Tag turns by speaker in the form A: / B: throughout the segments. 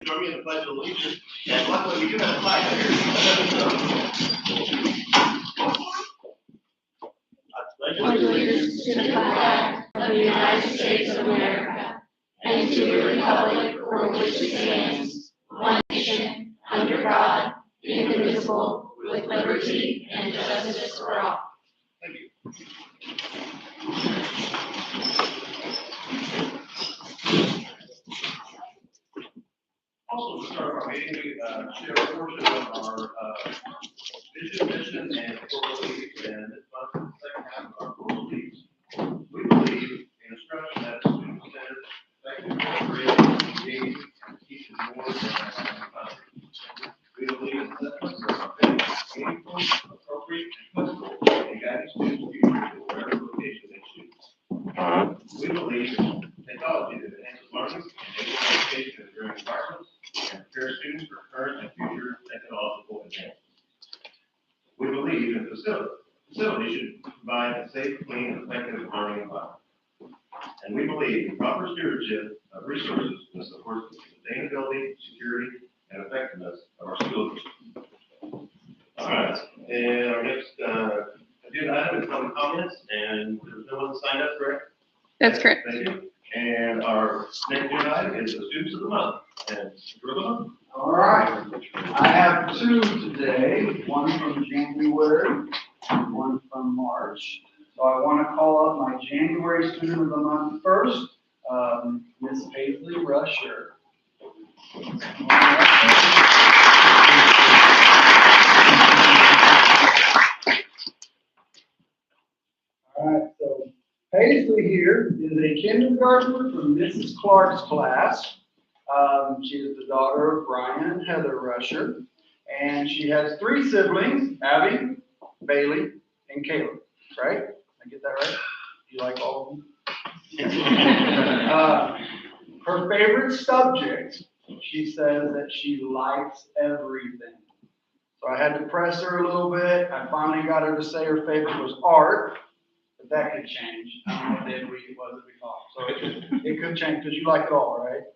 A: join me in the Pledge of Allegiance. And luckily, we do have a flag here. I pledge
B: allegiance to the flag of the United States of America and to the republic for which it stands, one nation, under God, indivisible, with liberty and justice for all.
A: Thank you. Also, to start our meeting, we share a portion of our vision, mission, and core beliefs, and this month, the second half of our core beliefs. We believe in instruction that is student-centered, effective, creative, engaging, and teaching more than fun. We believe in systems that are authentic, meaningful, appropriate, and flexible, and guiding students' future to whatever location they choose. We believe in technology that enhances learning, enables education in learning environments, and prepare students for current and future technological advances. We believe in facilities should provide a safe, clean, and effective learning environment. And we believe in proper stewardship of resources to support the sustainability, security, and effectiveness of our school district. All right, and our next agenda item is public comments, and there's no one signed up, correct?
C: That's correct.
A: Thank you. And our next agenda item is the students of the month. And Njrotc.
D: All right, I have two today, one from January and one from March. So I want to call up my January student of the month first, Miss Paisley Rusher. All right, so Paisley here is a kindergartner from Mrs. Clark's class. She is the daughter of Brian and Heather Rusher, and she has three siblings, Abby, Bailey, and Caleb, right? I get that right? You like all of them? Her favorite subject, she says that she likes everything. So I had to press her a little bit. I finally got her to say her favorite was art, but that could change. I don't know what day of the week it was that we talked. So it could change because you like it all, right?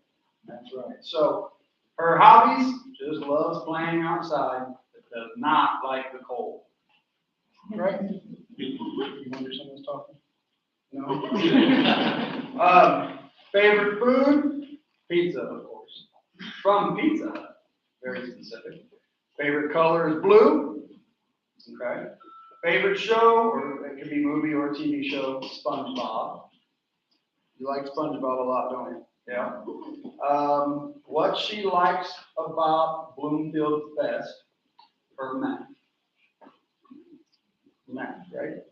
D: That's right. So her hobbies, just loves playing outside, but does not like the cold. Right? You wonder someone's talking? No? Favorite food? Pizza, of course. From Pizza Hut. Very specific. Favorite color is blue. Okay. Favorite show, or it could be movie or TV show, SpongeBob. You like SpongeBob a lot, don't you? Yeah. What she likes about Bloomfield Fest, her math. Math, right?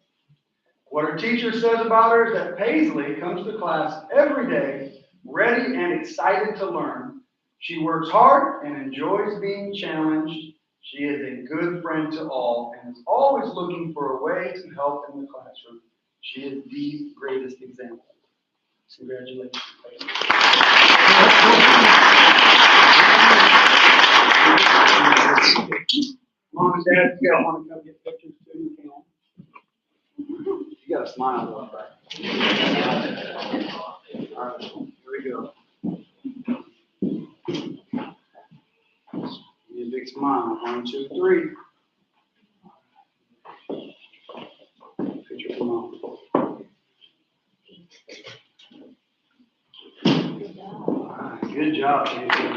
D: What her teacher says about her is that Paisley comes to class every day, ready and excited to learn. She works hard and enjoys being challenged. She is a good friend to all and is always looking for a way to help in the classroom. She is the greatest example. Congratulations. Mom and Dad, if you guys want to come get pictures too, you can. You got a smile on, right? All right, here we go. Give me a big smile. 1, 2, 3. Picture for Mom. Good job, Jason.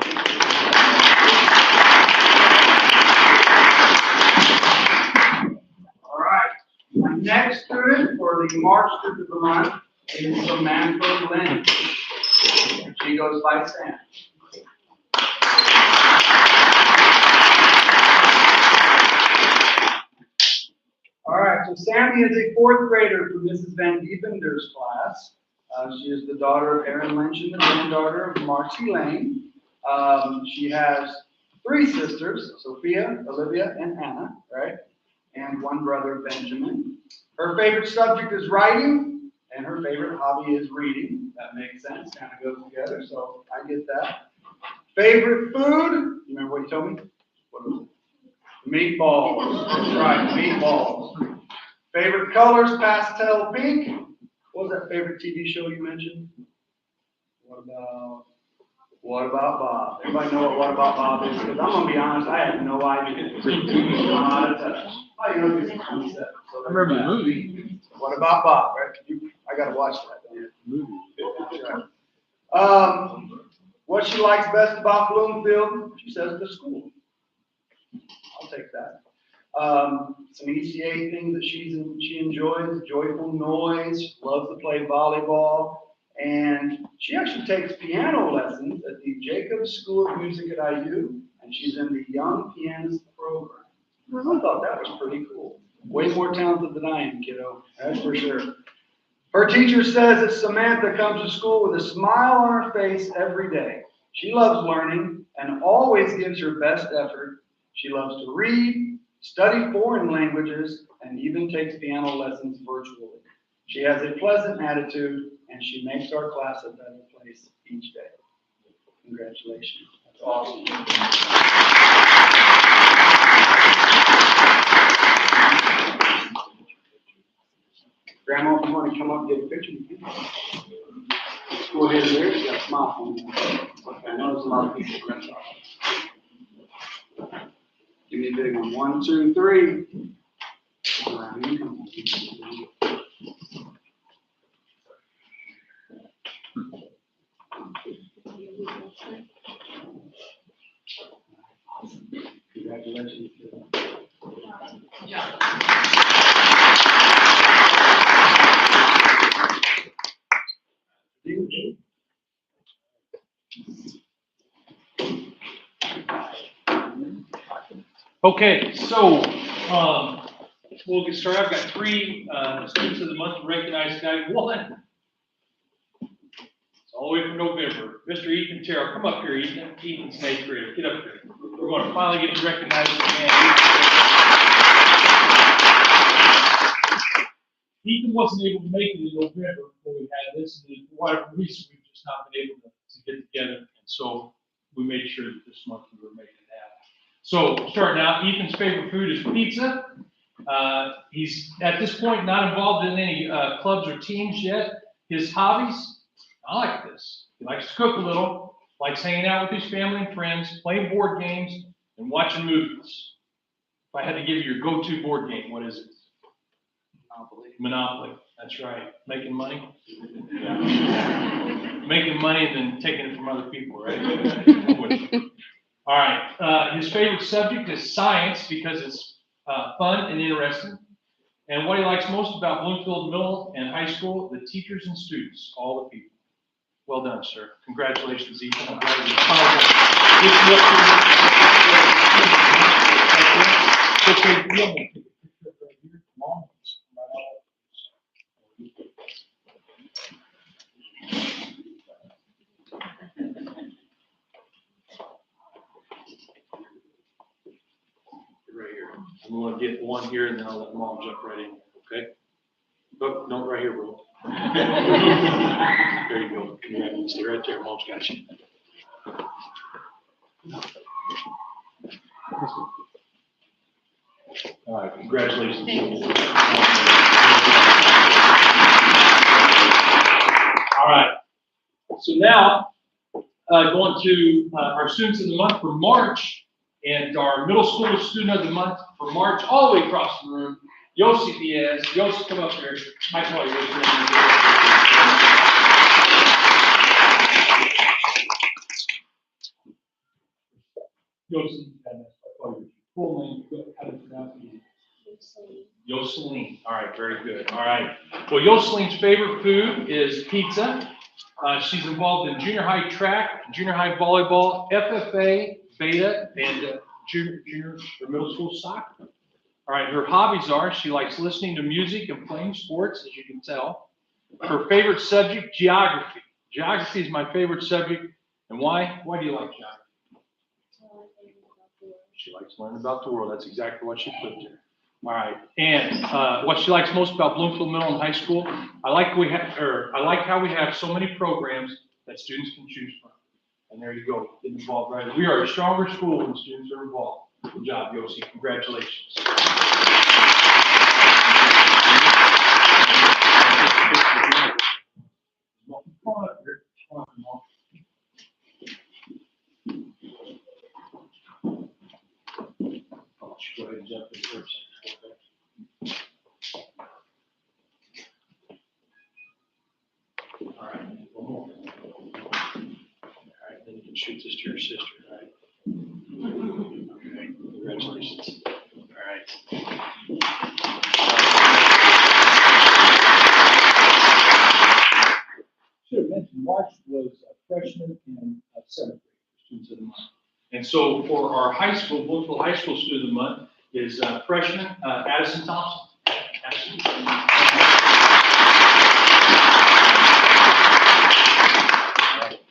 D: All right. My next student for the March student of the month is Samantha Lynn. She goes by Sam. All right, so Sammy is a 4th grader from Mrs. Van Diepender's class. She is the daughter of Aaron Lynch and the granddaughter of Marcy Lane. She has 3 sisters, Sophia, Olivia, and Anna, right? And 1 brother, Benjamin. Her favorite subject is writing, and her favorite hobby is reading. That makes sense, kind of goes together, so I get that. Favorite food? You remember what you told me? What was it? Meatballs. That's right, meatballs. Favorite colors, pastel pink. What was that favorite TV show you mentioned? What about What About Bob? Everybody know what About Bob is? Because I'm going to be honest, I had no idea. I'm out of touch. Oh, you know, this is 27. So
C: I remember the movie.
D: What About Bob, right? I got to watch that.
C: Movie.
D: That's right. What she likes best about Bloomfield, she says the school. I'll take that. Some ECA things that she enjoys, joyful noise, loves to play volleyball, and she actually takes piano lessons at the Jacobs School of Music at IU, and she's in the Young Pianist program. I thought that was pretty cool. Way more talented than I am, kiddo, that's for sure. Her teacher says that Samantha comes to school with a smile on her face every day. She loves learning and always gives her best effort. She loves to read, study foreign languages, and even takes piano lessons virtually. She has a pleasant attitude, and she makes our class a better place each day. Congratulations. That's awesome. Grandma, if you want to come up and get a picture, you can. Go ahead there. You got a smile for me. Okay, I know there's a lot of people. Give me a big one. 1, 2, 3. Around here. Come on. Congratulations.
C: Okay, so we'll get started. I've got 3 students of the month to recognize guy 1. It's all the way from November. Mr. Ethan Terrell, come up here. Ethan's an 8th grader. Get up here. We're going to finally get you recognized again. Ethan wasn't able to make it in November when we had this, and for whatever reason, we've just not been able to get together. And so we made sure that this month we were making it happen. So starting out, Ethan's favorite food is pizza. He's at this point not involved in any clubs or teams yet. His hobbies, I like this. He likes to cook a little, likes hanging out with his family and friends, playing board games, and watching movies. If I had to give you your go-to board game, what is it? Monopoly. That's right. Making money? Yeah. Making money and then taking it from other people, right? All right. His favorite subject is science because it's fun and interesting. And what he likes most about Bloomfield Middle and High School, the teachers and students, all the people. Well done, sir. Congratulations, Ethan. I'm glad you right here. I'm going to get one here, and then I'll let Mom jump right in. Okay? Oh, no, right here, bro. There you go. Congratulations. Stay right there. Mom's got you. All right. Congratulations. All right. So now, going to our students of the month for March, and our middle school student of the month for March, all the way across the room, Yossi Diaz. Yossi, come up here. I call you Yossi, I call you full name. How do you pronounce it? Yoseline. All right, very good. All right. Well, Yoseline's favorite food is pizza. She's involved in junior high track, junior high volleyball, FFA, beta, and junior or middle school soccer. All right, her hobbies are she likes listening to music and playing sports, as you can tell. Her favorite subject, geography. Geography is my favorite subject. And why? Why do you like geography? She likes learning about the world. That's exactly what she put there. All right, and what she likes most about Bloomfield Middle and High School, I like how we have so many programs that students can choose from. And there you go, get involved right. We are a stronger school when students are involved. Good job, Yossi. Congratulations. Go ahead and jump in first. All right, one more. All right, then you can shoot this to your sister, all right? Okay, congratulations. All right.
E: Should have mentioned, March was a freshman and a seventh grade students of the month.
C: And so for our high school, Bloomfield High School Student of the Month is freshman Addison Thompson. Addison.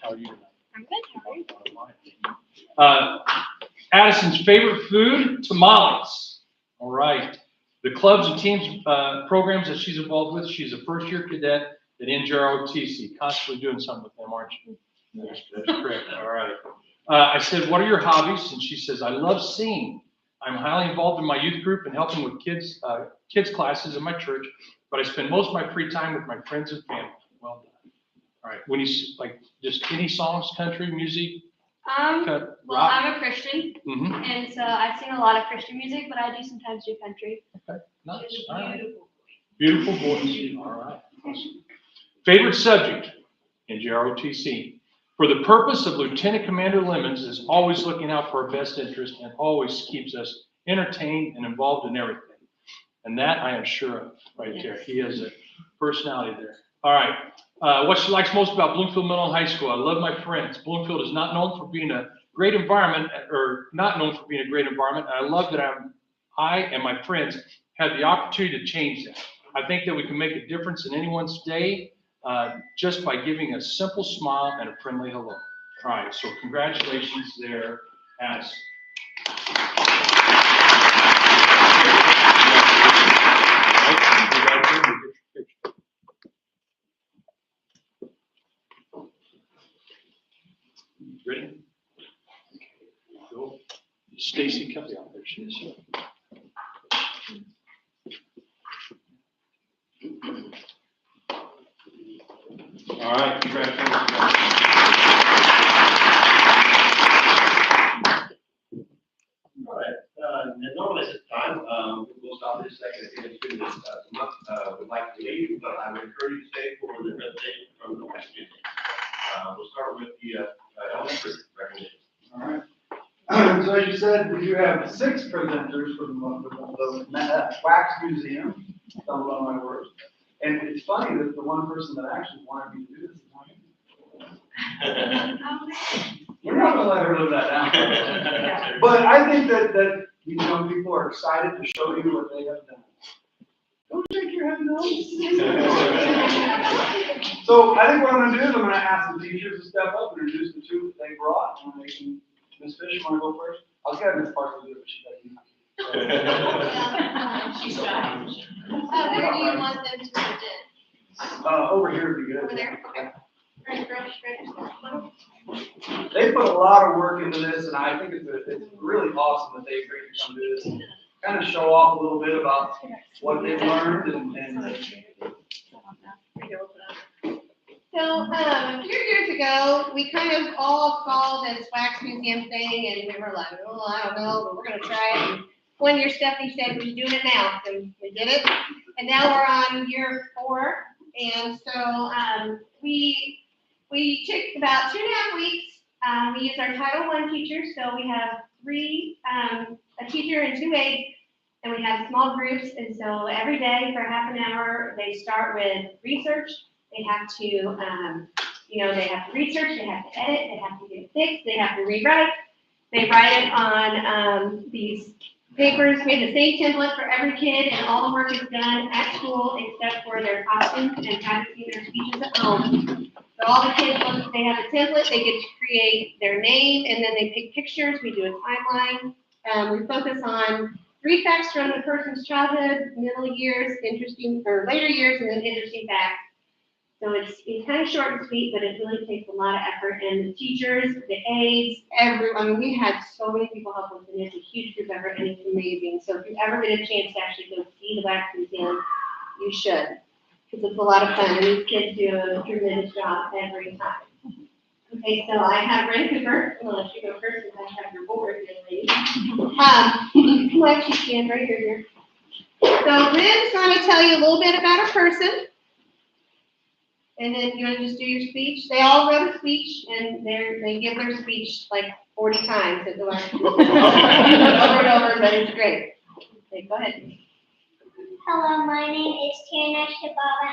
C: How are you tonight?
B: I'm good, how are you?
C: Addison's favorite food, tamales. All right. The clubs and teams programs that she's involved with, she's a first-year cadet at Njrotc, constantly doing something with them, aren't you? That's correct. All right. I said, what are your hobbies? And she says, I love singing. I'm highly involved in my youth group and helping with kids classes in my church, but I spend most of my free time with my friends and family. Well done. All right. When you like just any songs, country music?
B: Well,
C: rock?
B: I'm a Christian,
C: Mm-hmm.
B: and so I sing a lot of Christian music, but I do sometimes do country.
C: Okay. Nice.
B: It's
C: All right.
B: beautiful.
C: Beautiful voice. All right. Favorite subject in Njrotc. For the purpose of Lieutenant Commander Lemons is always looking out for our best interest and always keeps us entertained and involved in everything. And that I am sure of right there. He has a personality there. All right. What she likes most about Bloomfield Middle High School. I love my friends. Bloomfield is not known for being a great environment, or not known for being a great environment. I love that I and my friends had the opportunity to change that. I think that we can make a difference in anyone's day just by giving a simple smile and a friendly hello. All right, so congratulations there, Addison. Ready? Go. Stacy Kelly out there, she is. All right, congratulations.
A: All right, and normally at this time, we'll stop this second if any students would like to leave, but I would encourage you to stay for the presentation from the next student. We'll start with the elementary recognition.
D: All right. So as you said, we do have 6 presenters for the month of the Wax Museum. Some of my words. And it's funny that the one person that actually wanted me to do this is not you. We're not gonna let her live that down. But I think that these young people are excited to show you what they have done. Don't shake your head no. So I think what I'm gonna do is I'm gonna ask the teachers to step up and introduce the 2 that they brought, and they can, Ms. Fish, you wanna go first? I'll get Ms. Parker to do it, but she doesn't.
B: She's shy. Where do you want them to present?
D: Over here would be good.
B: Over there? Okay. Right.
D: They put a lot of work into this, and I think it's really awesome that they agreed to come do this. Kind of show off a little bit about what they've learned and
F: So, a few years ago, we kind of all saw this wax museum thing, and we were like, oh, I don't know, but we're gonna try it. And one year Stephanie said, we're doing it now, so we did it. And now we're on year 4, and so, we took about 2.5 weeks. We used our Title I teachers, so we have 3, a teacher and 2 aides, and we have small groups, and so every day for half an hour, they start with research. They have to, they have to research, they have to edit, they have to get fixed, they have to rewrite. They write it on these papers. We have the same template for every kid, and all the work is done at school except for their costumes and practicing their speeches at home. So all the kids, once they have a template, they get to create their name, and then they pick pictures. We do a timeline. We focus on 3 facts from the person's childhood, middle years, later years, and then interesting facts. So it's kind of short and sweet, but it really takes a lot of effort. And the teachers, the aides, we had so many people help us, and it's a huge group effort, and it's amazing. So if you ever get a chance to actually go see the Wax Museum, you should, because it's a lot of fun, and these kids do a tremendous job every time. Okay, so I have Ren Cooper. I'm gonna let you go first, since I have your board, young lady. Why don't you stand right here? So Lynn's going to tell you a little bit about a person. And then you're going to just do your speech. They all wrote a speech, and they give their speech like 40 times at the last over and over, but it's great. Okay, go ahead.
G: Hello, my name is Njrotc,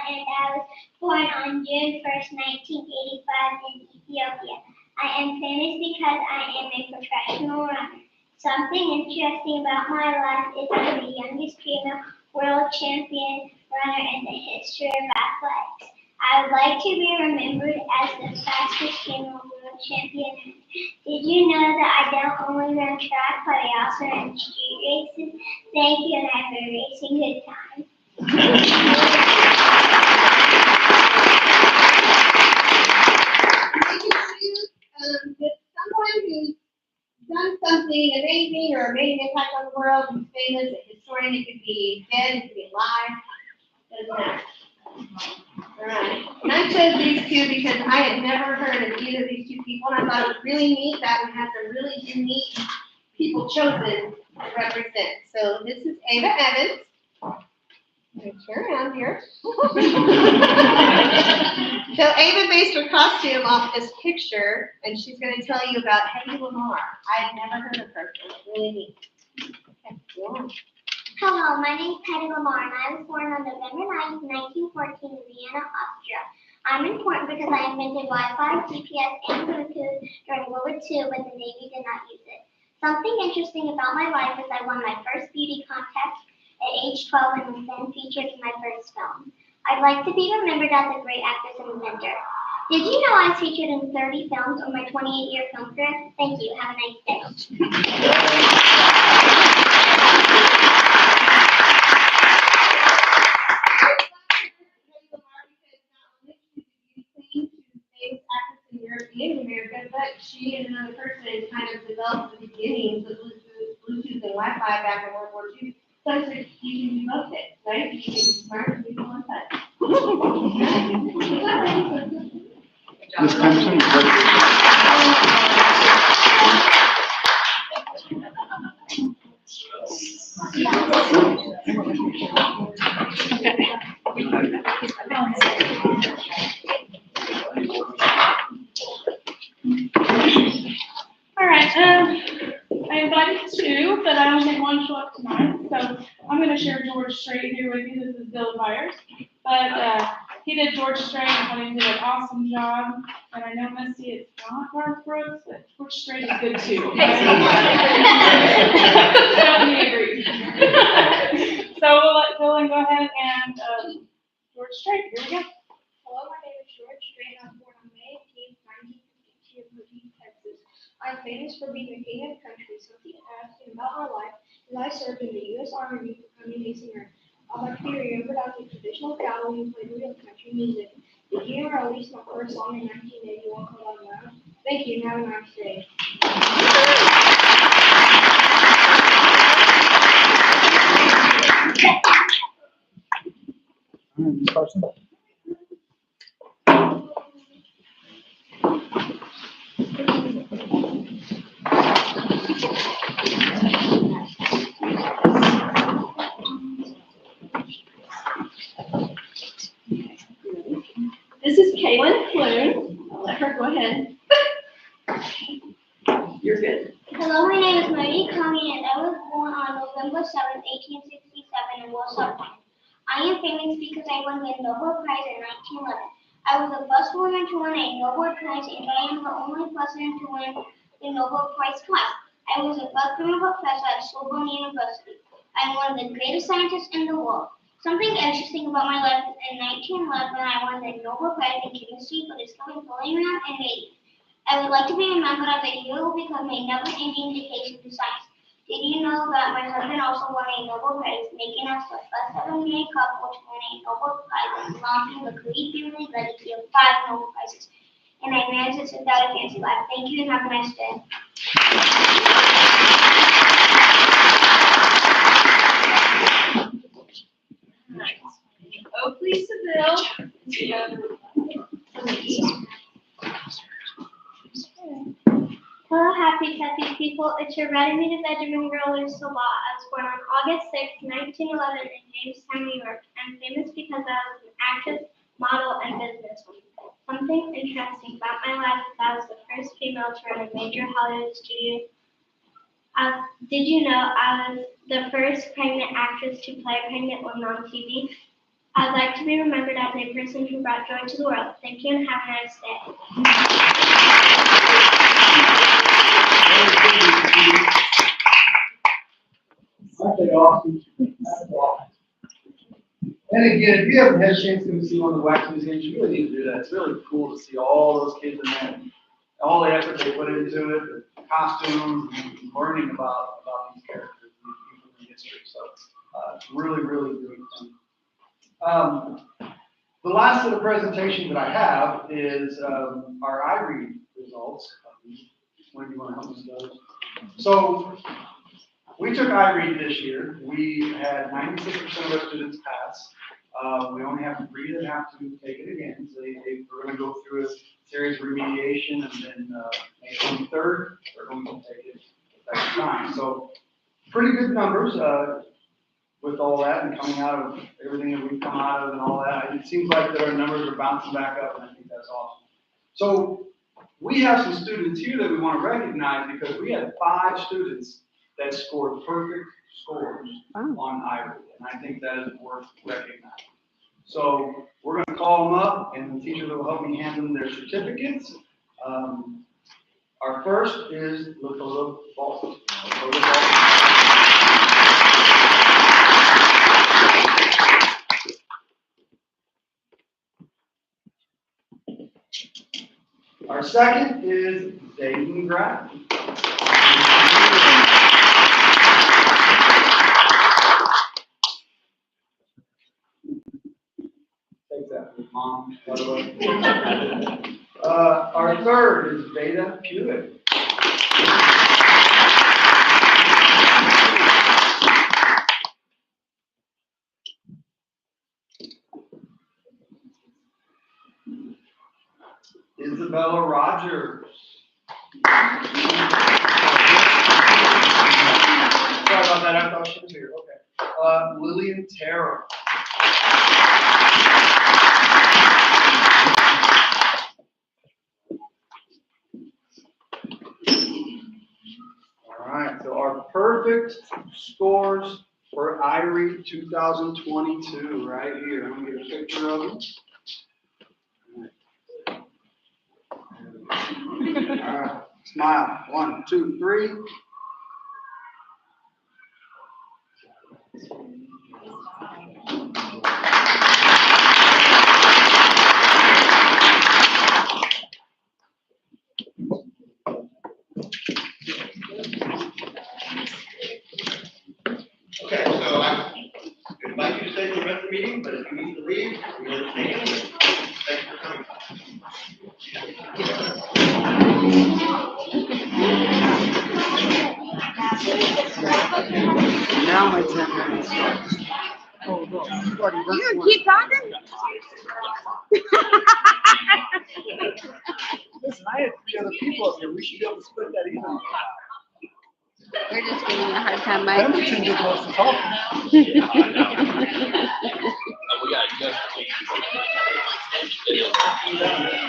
G: and I was born on June 1st, 1985 in Ethiopia. I am famous because I am a professional runner. Something interesting about my life is I'm the youngest female world champion runner in the history of athletics. I would like to be remembered as the fastest female world champion. Did you know that I don't only run track, but I also run street races? Thank you, and have a racing good time.
F: With someone who's done something amazing or made an impact on the world, who's famous, a historian, it could be dead, it could be alive, doesn't matter. All right, and I chose these two because I had never heard of either of these two people, and I thought it was really neat that we had some really unique people chosen to represent. So this is Ava Evans. I'm going to turn around here. So Ava based her costume off this picture, and she's going to tell you about Hedy Lamarr. I had never heard of her, so it's really neat. Okay, go on.
G: Hello, my name is Hedy Lamarr, and I was born on November 9th, 1914 in Vienna, Austria. I'm important because I invented Wi-Fi, GPS, and Bluetooth during World War II, but the Navy did not use it. Something interesting about my life is I won my first beauty contest at age 12 and was then featured in my first film. I'd like to be remembered as a great actress and inventor. Did you know I was featured in 30 films on my 28-year film career? Thank you. Have a nice day.
F: In America, but she and another person kind of developed the beginnings of Bluetooth and Wi-Fi back in World War II. So I said, you can do both it, right? You can be smart and do one touch.
B: All right, I invited two, but I only had one show up tonight, so I'm gonna share George Strait here with you. This is Bill Byers. But he did George Strait, and thought he did an awesome job. And I know, Misty, it's not Garth Brooks, but George Strait is good too. Stephanie agrees. So we'll let Dylan go ahead and George Strait, here we go.
H: Hello, my name is George Strait, and I was born on May 18th, 1952 in Houston, Texas. I'm famous for being a king of the country. Something interesting about my life is I served in the U.S. Army becoming a singer. I'd like to be remembered as a traditional cowboy who played real country music. The year I released my first song in 1981 called I'm Loud. Thank you, and have a nice day.
E: Carson?
F: This is Kaylin Clune. I'll let her go ahead. You're good.
G: Hello, my name is Marie Coney, and I was born on November 7th, 1867 in Warsaw, Poland. I am famous because I won the Nobel Prize in 1911. I was the first woman to win a Nobel Prize, and I am the only person to win the Nobel Prize twice. I was the first woman professor at Sorbonne University. I am one of the greatest scientists in the world. Something interesting about my life is in 1911, I won the Nobel Prize in chemistry for discovering polonium and radium. I would like to be remembered as a hero who become a never-ending dedication to science. Did you know that my husband also won a Nobel Prize, making us the first ever married couple to win a Nobel Prize and launching the Curie family legacy of 5 Nobel Prizes? And I managed this without a fancy life. Thank you and have a nice day.
F: Oakley Seville.
G: Hello, happy happy to have these people. It's your Rudimented Benjamin girl, Lisa Law. I was born on August 6, 1911 in Jamestown, New York. I'm famous because I was an actress, model, and businesswoman. Something interesting about my life is I was the first female to run a major Hollywood studio. Did you know I was the first pregnant actress to play a pregnant woman on TV? I'd like to be remembered as a person who brought joy to the world. Thank you and have a nice day.
D: Aren't they awesome? That's awesome. And again, if you haven't had a chance to see one of the wax museums, you really need to do that. It's really cool to see all those kids in there, all the effort they put into it, the costumes, and learning about these characters, these people in history. So it's really, really good thing. The last set of presentations that I have is our iRead results. When do you want to help us with those? So we took iRead this year. We had 96% of our students pass. We only have 3 that have to take it again. So we're going to go through a series of remediation, and then May 23rd, they're going to take it the second time. So pretty good numbers with all that and coming out of everything that we've come out of and all that. It seems like that our numbers are bouncing back up, and I think that's awesome. So we have some students here that we want to recognize because we had 5 students that scored perfect scores on iRead, and I think that is worth recognizing. So we're going to call them up, and the teachers will help me hand them their certificates. Our first is Lakota Ball. Our second is Zayden Graff. Take that, Mom. By the way. Our third is Beta Hewitt. Isabella Rogers. Sorry about that, I thought she was here. Okay. Lillian Terrell. All right, so our perfect scores for iRead 2022 right here. I'm going to get a picture of them. All right, smile. 1, 2, 3. Okay, so I invite you to stay for the rest of the meeting, but if you need to leave, we understand. Thank you for coming. Now my 10 minutes starts. Oh, no. You gonna keep talking? Listen, I had 3 other people up here. We should be able to split that even.
B: We're just giving you a hard time, Mike.
D: Pemberton did most of the talking.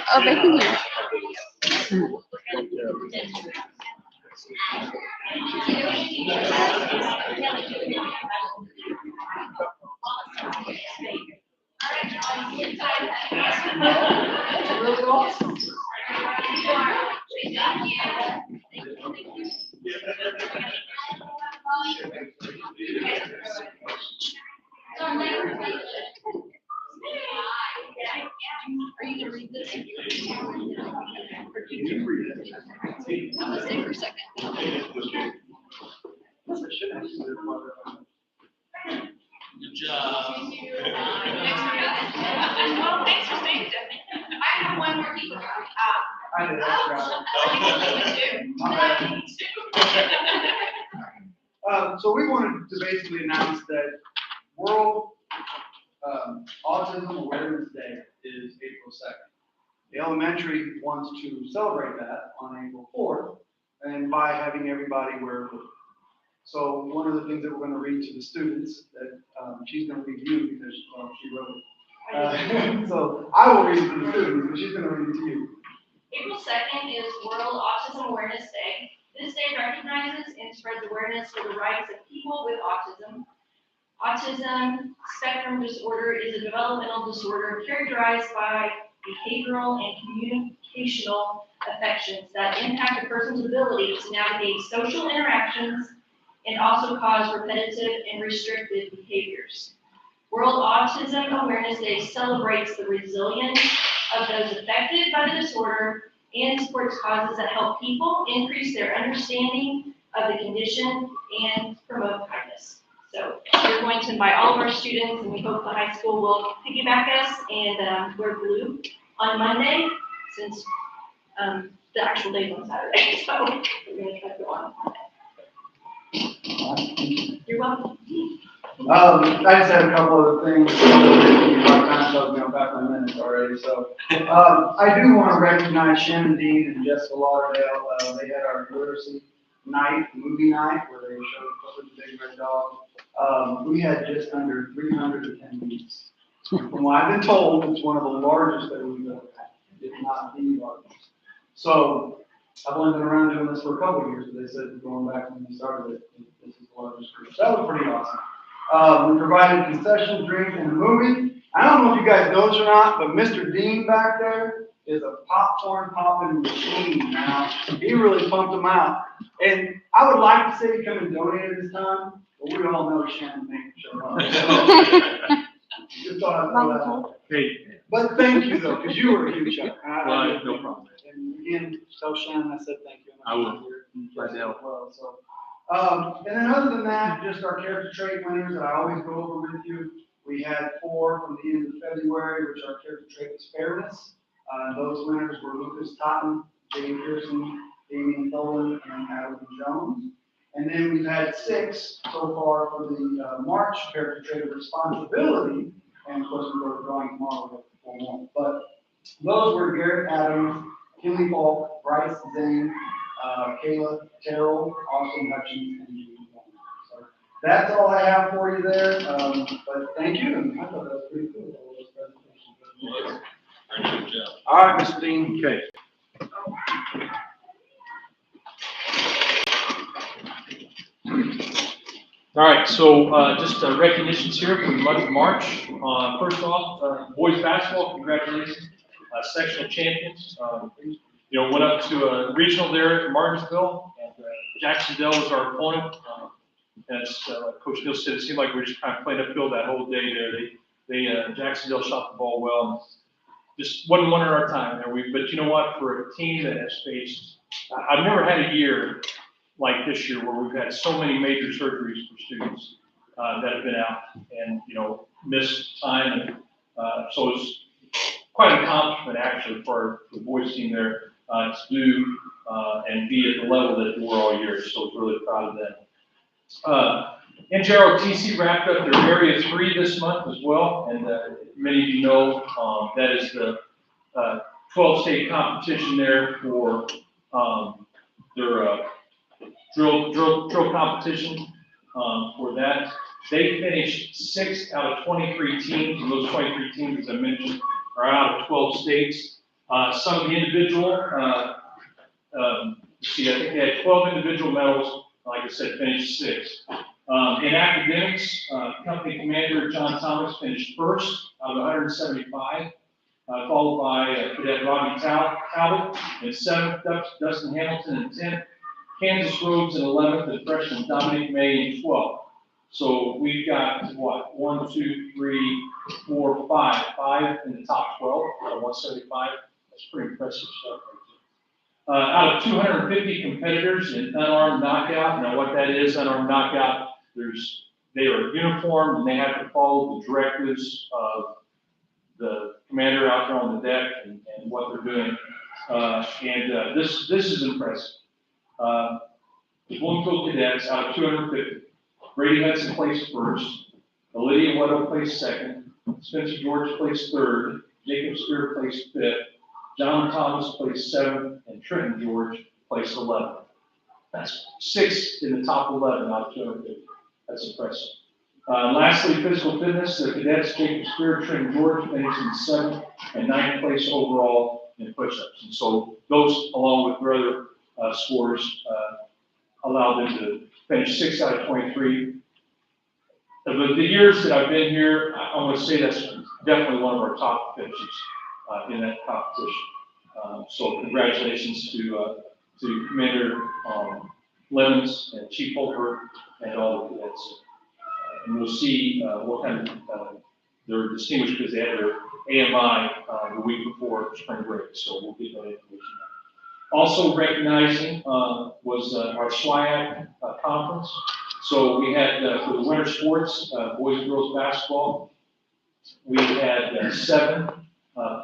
B: Oh, they can hear.
D: That's really awesome.
B: Are you gonna read this?
D: You read it.
B: I'm gonna stay for a second.
C: Good job.
I: Well, thanks for staying, Stephanie. I have one more people.
D: I did So we wanted to basically announce that World Autism Awareness Day is April 2nd. The elementary wants to celebrate that on April 4th, and by having everybody wear a hood. So one of the things that we're going to read to the students that she's going to read to you because she wrote it. So I will read it to the students, but she's going to read it to you.
I: April 2nd is World Autism Awareness Day. This day recognizes and spreads awareness for the rights of people with autism. Autism spectrum disorder is a developmental disorder characterized by behavioral and communicational affections that impact a person's ability to navigate social interactions and also cause repetitive and restrictive behaviors. World Autism Awareness Day celebrates the resilience of those affected by the disorder and supports causes that help people increase their understanding of the condition and promote kindness. So we're going to invite all of our students, and we hope the high school will piggyback us and wear blue on Monday, since the actual day is on Saturday. So we're going to try to go on Monday. You're welcome.
D: I just had a couple of things. My time tells me I'm back my minutes already. So I do want to recognize Shannon Dean and Jessica Lauderdale. They had our literacy night, movie night, where they showed Clifford the Big Red Dog. We had just under 300 attendees. From what I've been told, it's one of the largest that we've ever had, if not the largest. So I've only been around doing this for a couple of years, but they said going back when we started it, this is the largest group. So that was pretty awesome. We provided concessions, drinks, and a movie. I don't know if you guys know this or not, but Mr. Dean back there is a popcorn popping machine now. He really pumped them out. And I would like to say he come and donate at this time, but we all know Shannon ain't show up. Just thought I'd throw that out.
C: Hey,
D: But thank you though, because you were a huge help.
C: well, no problem.
D: And again, tell Shannon I said thank you.
C: I will.
D: Right now. Well, so. And then other than that, just our character trait winners that I always go over with you. We had 4 from the end of February, which our character trait was fairness. Those winners were Lucas Totten, Jane Pearson, Damian Tholen, and Adam Jones. And then we've had 6 so far for the March character trait of responsibility. And of course, we go to drawing tomorrow with 4 more. But those were Garrett Adams, Kinley Falk, Bryce Zane, Kayla Terrell, Austin Hutchins, and Judy Warner. So that's all I have for you there. But thank you. And I thought that was pretty cool. All those presentations.
C: Good job.
D: All right, Mr. Dean.
C: Okay. All right, so just recognitions here for the month of March. First off, boys basketball, congratulations, sectional champions. Went up to a regional there at Martinsville, and Jacksonville was our opponent. As Coach Neal said, it seemed like we were just kind of playing upfield that whole day there. Jacksonville shot the ball well, and just wasn't one in our time there. But you know what? For a team that has faced, I've never had a year like this year where we've had so many major surgeries for students that have been out and missed time, and so it's quite an accomplishment actually for the boys team there to do and be at the level that they were all year. So we're really proud of them. Njrotc wrapped up their Area 3 this month as well, and many of you know that is the 12-state competition there for their drill competition for that. They finished 6th out of 23 teams, and those 23 teams, as I mentioned, are out of 12 states. Some of the individual, I think they had 12 individual medals. Like I said, finished 6th. In academics, company commander John Thomas finished 1st out of 175, followed by Cadet Robbie Talbot in 7th, Dustin Hamilton in 10th, Kansas Rhodes in 11th, and freshman Dominic May in 12th. So we've got, 1, 2, 3, 4, 5 in the top 12 out of 175. That's pretty impressive stuff. Out of 250 competitors in unarmed knockout, now what that is, unarmed knockout, they are uniformed and they have to follow the directives of the commander out there on the deck and what they're doing. This is impressive. The Bloomfield Cadets, out of 250, Brady Hudson placed 1st, Lydia Weddle placed 2nd, Spencer George placed 3rd, Jacob Spear placed 5th, John Thomas placed 7th, and Trenton George placed 11th. That's 6 in the top 11 out of 250. That's impressive. Lastly, physical fitness, the cadets, Jacob Spear, Trent George, finished in 7th and 9th place overall in push-ups. And so those, along with their other scores, allowed them to finish 6 out of 23. Of the years that I've been here, I want to say that's definitely one of our top finishes in that competition. So congratulations to Commander Lemons and Chief Holker and all the cadets. And we'll see what kind of, they're distinguished because they had their AMI the week before spring break, so we'll get that information. Also recognizing was our SWIAC conference. So we had for the winter sports, boys and girls basketball, we had 7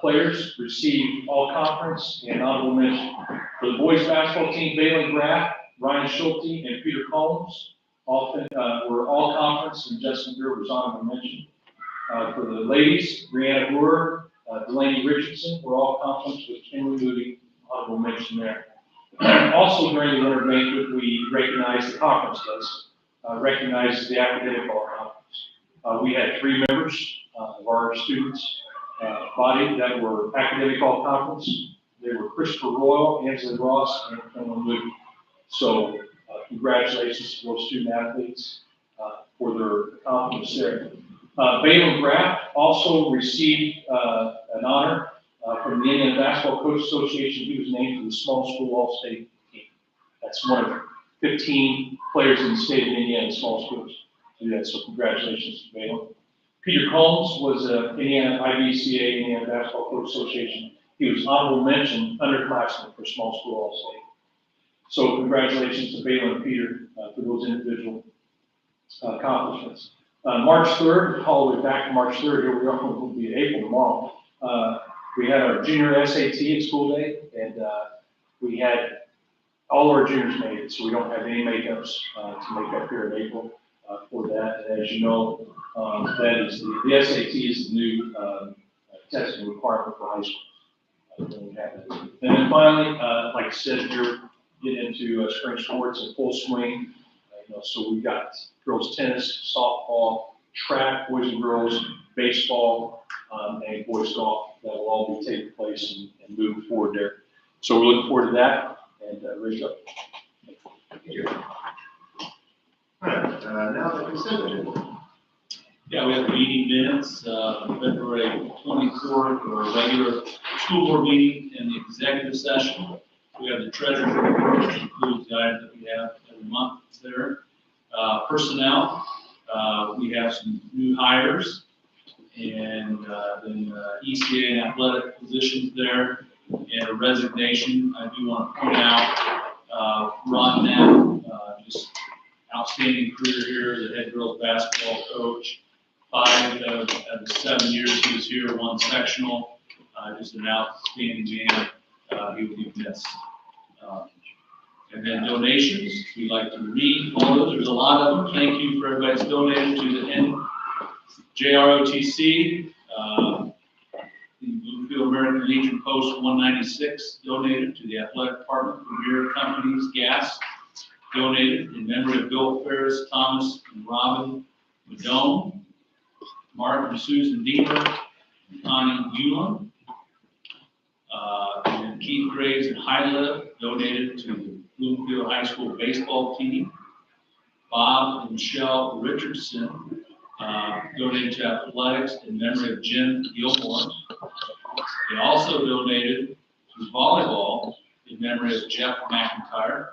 C: players receive all conference and honorable mention. For the boys basketball team, Balin Graff, Ryan Schulte, and Peter Combs were all conference, and Justin Greer was honorable mention. For the ladies, Brianna Brewer, Delaney Richardson were all conference with Kimberly Moody, honorable mention there. Also during the winter banquet, we recognized the conference does, recognized the academic all conference. We had 3 members of our students body that were academic all conference. They were Christopher Royal, Angela Ross, and Kimberly Moody. So congratulations to those student athletes for their accomplishments there. Balin Graff also received an honor from the Indiana Basketball Coach Association. He was named to the small school all-state team. That's one of 15 players in the state of Indiana small schools to do that. So congratulations to Balin. Peter Combs was Indiana IBCA, Indiana Basketball Coach Association. He was honorable mention underclassmen for small school all-state. So congratulations to Balin and Peter for those individual accomplishments. March 3rd, all the way back to March 3rd, here we are, will be April tomorrow. We had our junior SAT at school day, and we had all our juniors made it, so we don't have any makeups to make up here in April for that. And as you know, that is the SAT is the new testing requirement for high school. And then finally, like I said, you're getting into spring sports in full swing. So we've got girls tennis, softball, track, boys and girls, baseball, and boys golf that will all be taking place and moving forward there. So we're looking forward to that, and ready to go.
A: Thank you. All right, now the consent agenda.
J: Yeah, we have the meeting minutes, February 24th, or regular school board meeting and the executive session. We have the treasurer's report, which includes the items that we have every month there. Personnel, we have some new hires, and then ECA and athletic positions there, and a resignation. I do want to point out Ron Knapp, just outstanding career here, the head girls basketball coach. 5 of the 7 years he was here, 1 sectional, just an outstanding man. He will be missed. And then donations, we like to read all of those. There's a lot of them. Thank you for everybody that's donated to the Njrotc. The Bloomfield American Legion Post 196 donated to the athletic department. Premier Companies Gas donated in memory of Bill Ferris, Thomas and Robin Madone, Mark and Susan Deemer, and Connie Ewan. And then Keith Graves and Highlib donated to the Bloomfield High School baseball team. Bob and Michelle Richardson donated to athletics in memory of Jim Gilmore. They also donated to volleyball in memory of Jeff McIntyre.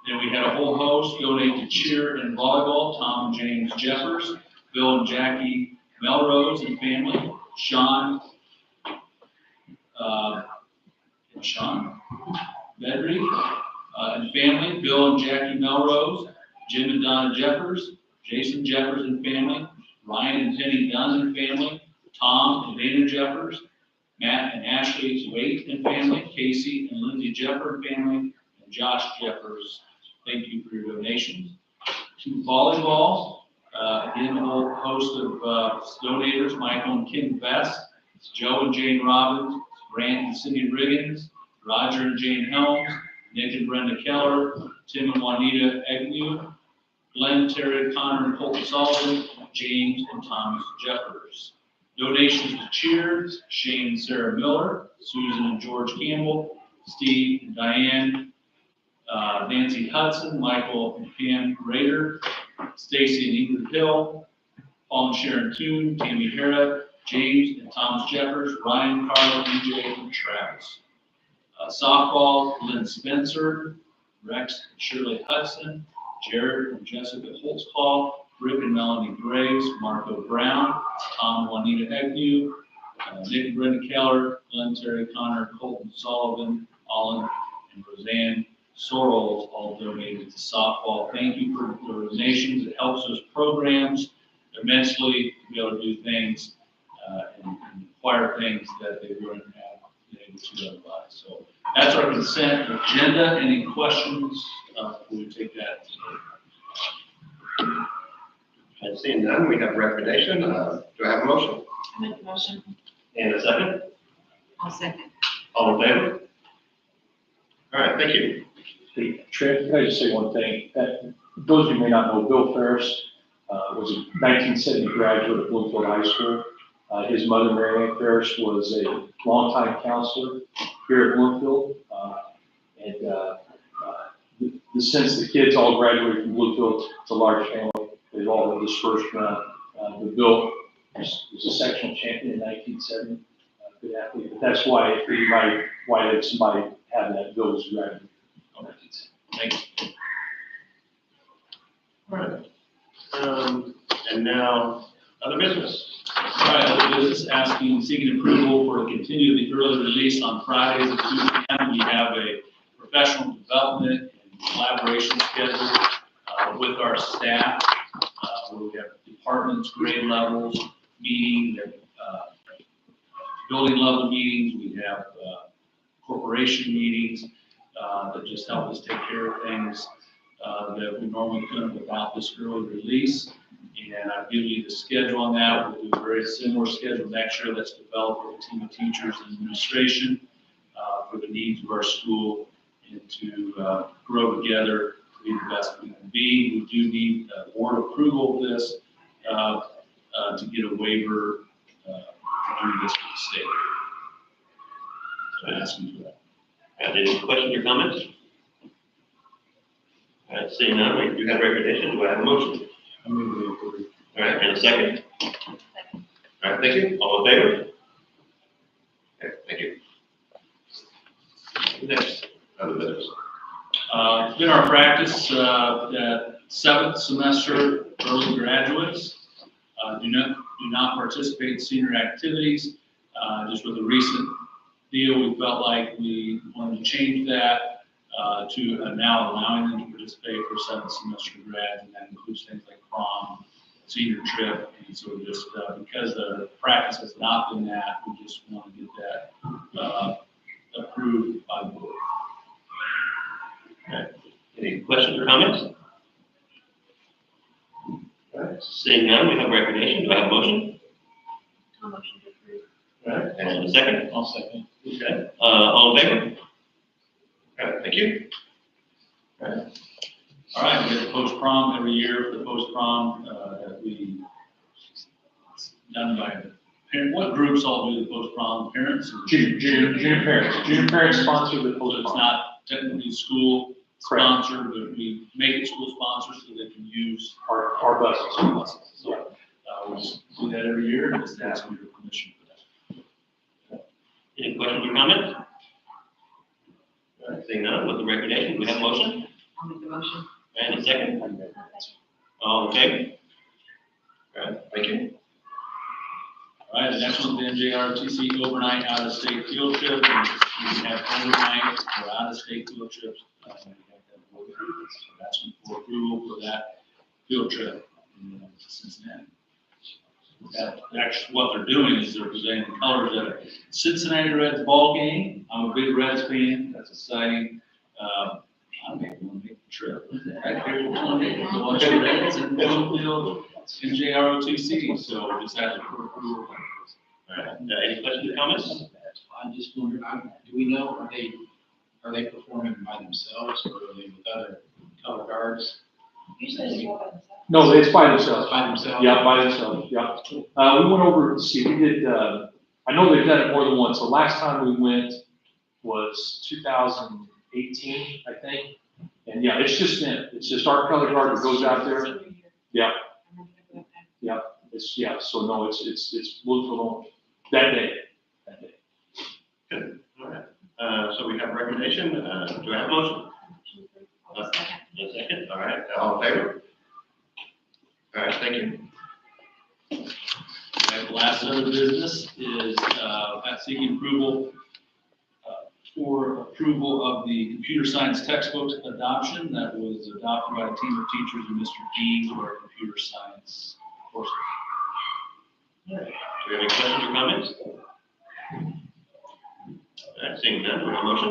J: Then we had a whole host donate to cheer and volleyball, Tom and James Jeffers, Bill and Jackie Melrose and family, Sean Bedry and family, Bill and Jackie Melrose, Jim and Donna Jeffers, Jason Jeffers and family, Ryan and Penny Dunn and family, Tom and Dana Jeffers, Matt and Ashley Waite and family, Casey and Lindsay Jeffer and family, and Josh Jeffers. Thank you for your donations. To volleyball, again, a whole host of donators, Michael and Kim Best, Joe and Jane Robbins, Grant and Cindy Riggins, Roger and Jane Helms, Nick and Brenda Keller, Tim and Juanita Agnew, Glenn, Terry, Connor, and Colton Sullivan, James and Thomas Jeffers. Donations to Cheers, Shane and Sarah Miller, Susan and George Campbell, Steve and Diane, Nancy Hudson, Michael and Pam Rader, Stacy and Ingrid Hill, Paul and Sharon Toon, Tammy Hera, James and Thomas Jeffers, Ryan, Carla, DJ, and Travis. Softball, Lynn Spencer, Rex and Shirley Hudson, Jared and Jessica Holtzclaw, Rick and Melanie Graves, Marco Brown, Tom and Juanita Agnew, Nick and Brenda Keller, Glenn, Terry, Connor, Colton Sullivan, Olin, and Roseanne Sorrells all donated to softball. Thank you for the donations. It helps those programs immensely to be able to do things and acquire things that they wouldn't have been able to otherwise. So that's our consent agenda. Any questions? We'll take that today.
A: And seeing none, we have recommendation. Do I have a motion?
B: I make the motion.
A: And a second?
B: I'll second.
A: All in favor? All right, thank you.
E: Hey, Trent, can I just say one thing? Those of you who may not know, Bill Ferris was a 1970 graduate of Bloomfield High School. His mother, Mary Ann Ferris, was a longtime counselor here at Bloomfield. Since the kids all graduated from Bloomfield, it's a large family. They've all been dispersed around. But Bill was a sectional champion in 1970. Good athlete. But that's why did somebody have that Bill was a graduate.
J: Thank you.
A: All right. And now, other business.
J: All right, other business seeking approval for continue the early release on Fridays at 2 p.m. We have a professional development and collaboration schedule with our staff, where we have departments, grade levels, meetings, building level meetings. We have corporation meetings that just help us take care of things that we normally couldn't without this early release. And I've given you the schedule on that. We'll do a very similar schedule next year that's developed with a team of teachers and administration for the needs of our school and to grow together to be the best we can be. We do need board approval of this to get a waiver to do this with the state. So I'm asking for that.
A: Any questions or comments? All right, seeing none, we do have recommendation. Do I have a motion?
E: I mean, we agree.
A: All right, and a second? All right, thank you. All in favor? Okay, thank you. Next, other business.
J: It's been our practice that 7th semester early graduates do not participate in senior activities. Just with a recent deal, we felt like we wanted to change that to now allowing them to participate for 7th semester grads, and that includes things like prom, senior trip, and so just because the practice has not been that, we just want to get that approved by the board.
A: All right. Any questions or comments? All right, seeing none, we have recommendation. Do I have a motion?
B: I'll motion to approve.
A: All right, and a second?
E: I'll second.
A: Okay, all in favor? All right, thank you. All right.
J: All right, we have the post-prom every year for the post-prom that we, it's done by the parent. What groups all do the post-prom? Parents? Or
E: Junior parents. Junior parents sponsor the
J: So
E: post
J: it's not technically school
E: Correct.
J: sponsored, but we make it school sponsored so they can use
E: our buses.
J: So we just do that every year and just ask for your permission for that.
A: Any questions or comments? All right, seeing none, with the recommendation, we have a motion?
B: I'll make the motion.
A: And a second? All in favor? All right, thank you.
J: All right, the next one is the Njrotc overnight out-of-state field trip. We have overnight or out-of-state field trips. We have that board approval. So asking for approval for that field trip in Cincinnati. Actually, what they're doing is they're presenting the colors at a Cincinnati Reds ball game. I'm a big Reds fan. That's exciting. I may want to make the trip. Right here in 20 to watch the Reds in Bloomfield in Njrotc. So just asking for approval.
A: All right, any questions or comments?
K: I just wonder, do we know, are they performing by themselves or are they with other color guards?
I: Usually they go by themselves.
E: No, it's by themselves.
K: By themselves?
E: Yeah, by themselves, yeah. We went over, let's see, we did, I know they've done it more than once. The last time we went was 2018, I think. And yeah, it's just them. It's just our color guard that goes out there. Yeah. Yeah, so no, it's Louisville that day.
A: Good, all right. So we have a recommendation. Do I have a motion? A second, all right, all in favor? All right, thank you.
J: The last other business is seeking approval for approval of the computer science textbook adoption that was adopted by a team of teachers and Mr. Dean to our computer science courses.
A: Do we have any questions or comments? All right, seeing none, do we have a motion?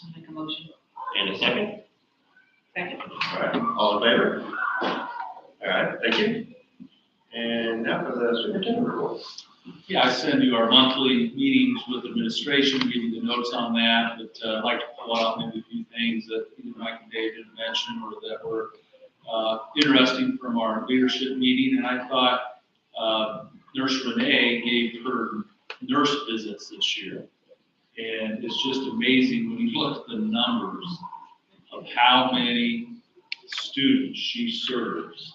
B: I'll make a motion.
A: And a second?
B: Second.
A: All right, all in favor? All right, thank you. And now for the superintendent report.
J: Yeah, I send you our monthly meetings with administration, giving the notes on that, but I'd like to pull out maybe a few things that either Mike and Dave didn't mention or that were interesting from our leadership meeting. And I thought Nurse Renee gave her nurse visits this year. And it's just amazing when you look at the numbers of how many students she serves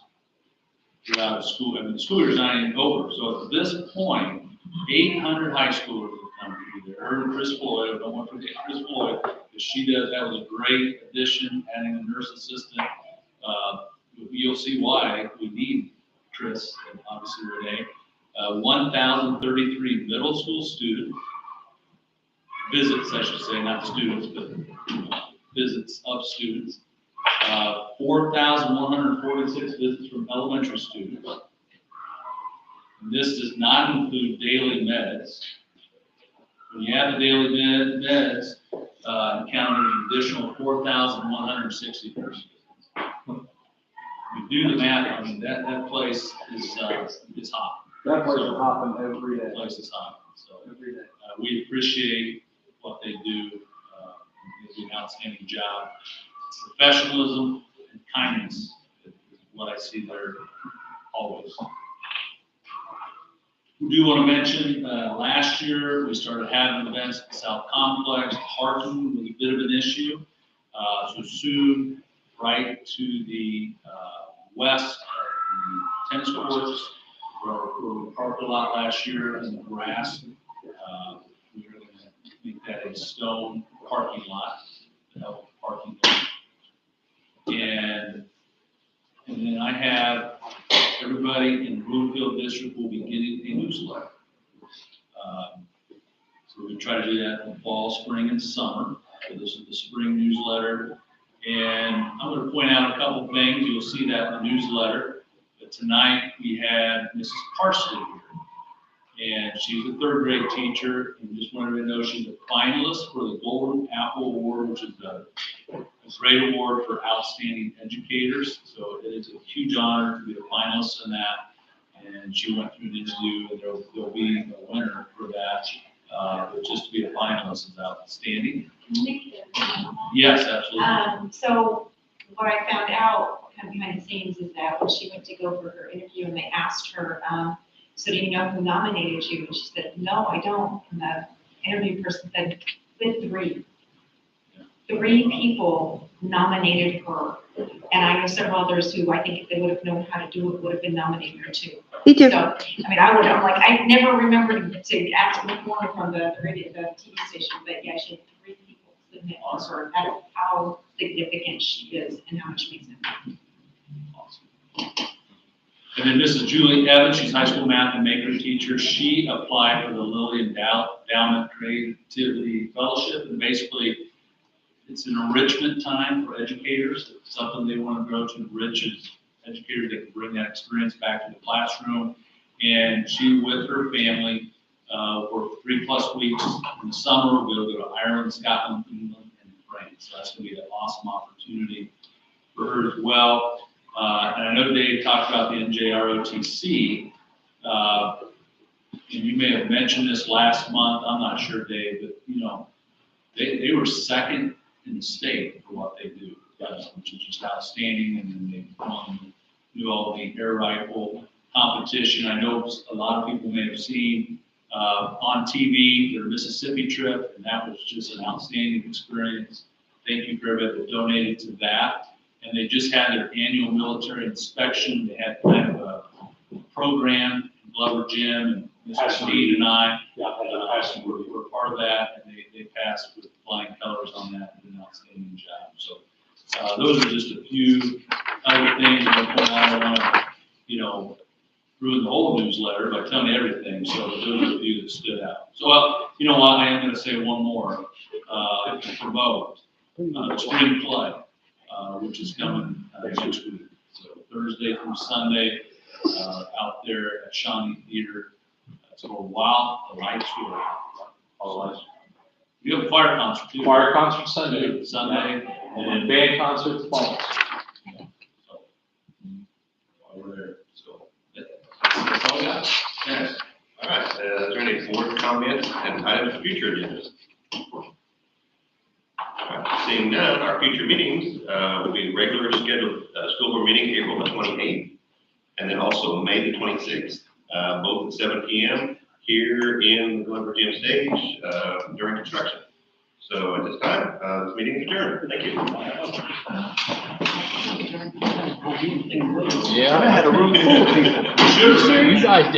J: throughout the school. I mean, the school year is not even over. So at this point, 800 high schoolers have come through there. Her and Chris Floyd, I don't want to forget Chris Floyd, because she does, that was a great addition, adding a nurse assistant. You'll see why we need Chris and obviously Renee. 1,033 middle school student visits, I should say, not students, but visits of students. 4,146 visits from elementary students. And this does not include daily meds. When you add the daily meds, counted an additional 4,160 persons. You do the math, I mean, that place is hot.
D: That place is hopping every day.
J: That place is hot, so.
D: Every day.
J: We appreciate what they do. They do an outstanding job. Professionalism and kindness is what I see there always. We do want to mention, last year, we started having events at the South Complex. Parking was a bit of an issue. So soon, right to the west of the tennis courts, where we parked a lot last year in the grass. We are going to make that a stone parking lot to help parking lot. And then I have everybody in Bloomfield District will be getting a newsletter. So we try to do that in the fall, spring, and summer. So this is the spring newsletter. And I'm going to point out a couple things. You'll see that in the newsletter. But tonight we had Mrs. Parsley here. And she's a third grade teacher. And just wanted to know she's a finalist for the Golden Apple Award, which is a great award for outstanding educators. So it is a huge honor to be a finalist in that. And she went through an interview, and there'll be a winner for that. But just to be a finalist is outstanding. Yes, absolutely.
B: So what I found out kind of behind the scenes is that when she went to go for her interview and they asked her, so do you know who nominated you? And she said, no, I don't. And the interview person said, with three. Three people nominated her. And I know several others who I think if they would have known how to do it, would have been nominated her too.
L: Me too.
B: So, I mean, I never remembered to ask before from the radio, the TV station, but yeah, she had three people submit to her. That's how significant she is and how much she makes it.
J: Awesome. And then Mrs. Julie Evans, she's high school math and maker teacher. She applied for the Lilly Endowment Creativity Fellowship, and basically it's an enrichment time for educators. It's something they want to grow to enrich as educators. They can bring that experience back to the classroom. And she, with her family, worked 3+ weeks in the summer. We'll go to Ireland, Scotland, England, and France. So that's going to be an awesome opportunity for her as well. And I know Dave talked about the Njrotc. And you may have mentioned this last month. I'm not sure, Dave, but you know, they were second in the state for what they do, which is just outstanding. And then they won New Albany air rifle competition. I know a lot of people may have seen on TV their Mississippi trip, and that was just an outstanding experience. Thank you for everybody that donated to that. And they just had their annual military inspection. They had kind of a program in Glover Gym, and Mr. Steve and I were part of that, and they passed with flying colors on that and did an outstanding job. So those are just a few other things that I don't want to, ruin the whole newsletter by telling you everything. So those are a few that stood out. So, you know what, I am going to say one more, to promote spring play, which is coming next week. So Thursday through Sunday, out there at Shawnee Theater. It's called While the Lights Were Out. You have a choir concert too.
E: Choir concert Sunday.
J: Sunday.
E: And then band concert tomorrow.
J: So, while we're there, so that's all I got. Yes.
A: All right, is there any board comments and items for future agendas? All right, seeing none, our future meetings will be the regular scheduled school board meeting, April the 28th, and then also May the 26th, both at 7 p.m. here in the Glover Gym stage during construction. So at this time, this meeting is adjourned. Thank you.
B: Yeah, I had a room full of people. You guys did.